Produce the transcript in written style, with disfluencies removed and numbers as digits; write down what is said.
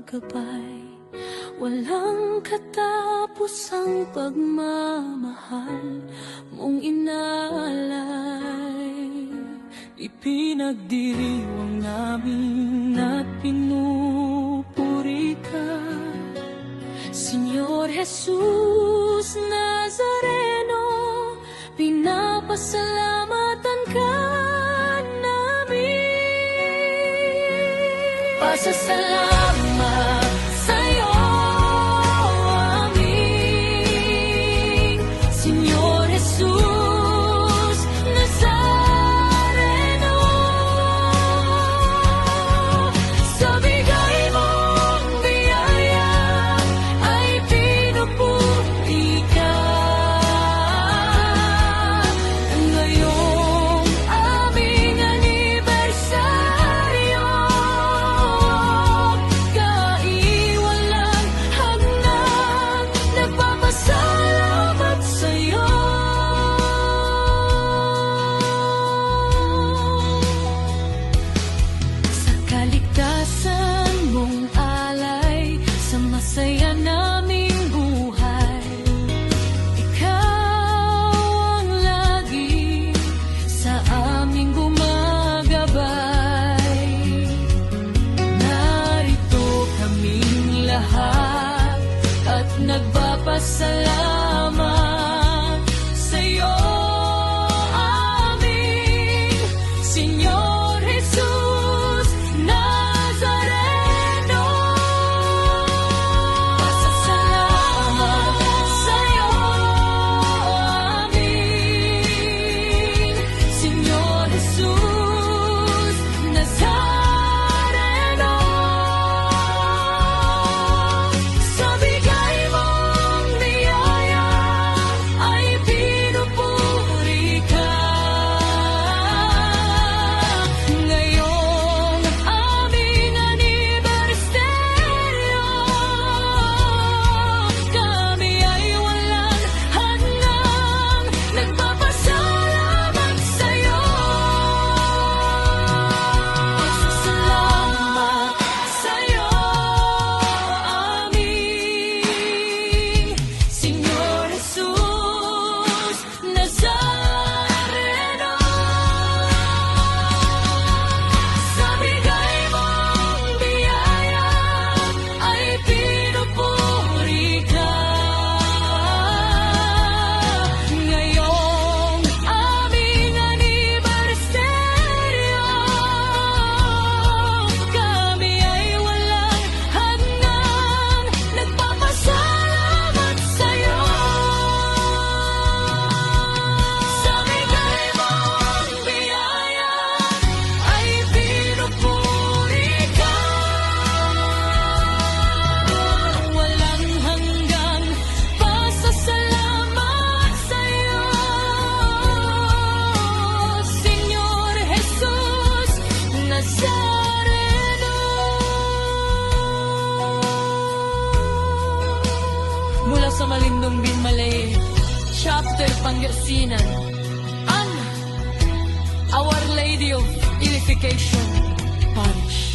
gabay. Walang katapusang pagmamahal mong inaalay. Ipinagdiriwang namin at pinupuri ka, Señor Jesus Nazareno. Pinapasalamatan ka namin. Pasasalamat sa'yo aming Señor Jesus Nazareno. Sa bigay mong biyaya ay pinupuri ka. Ngayong aming anibersaryo, kaiwalang hanggang nagpapasalamat sa'yo. Sa kaligtasan mong alay, sa masaya naming buhay, ikaw ang lagi sa aming gumagabay. Narito kaming lahat at nagpapasalamat sa'yo aming Señor Jesus Nazareno. Pasasalamat sa'yo aming Señor Jesus Nazareno. Sa bigay mong biyaya ay pinupuri ka. Ngayong aming anibersaryo, kami ay walang hanggang nagpapasalamat sa'yo. Pasasalamat sa'yo aming Señor Jesus Nazareno. Sa bigay mong biyaya ay pinupuri ka. Ngayong aming anibersaryo, kami ay walang hanggang nagpapasalamat sa'yo. Sa bigay mong biyaya ay pinupuri ka. Walang hanggang pasasalamat sa'yo, Señor Jesus Nazareno. Mula sa Malindong Binmalay, Chapter Pangasinan, ang Our Lady of Unification Parish.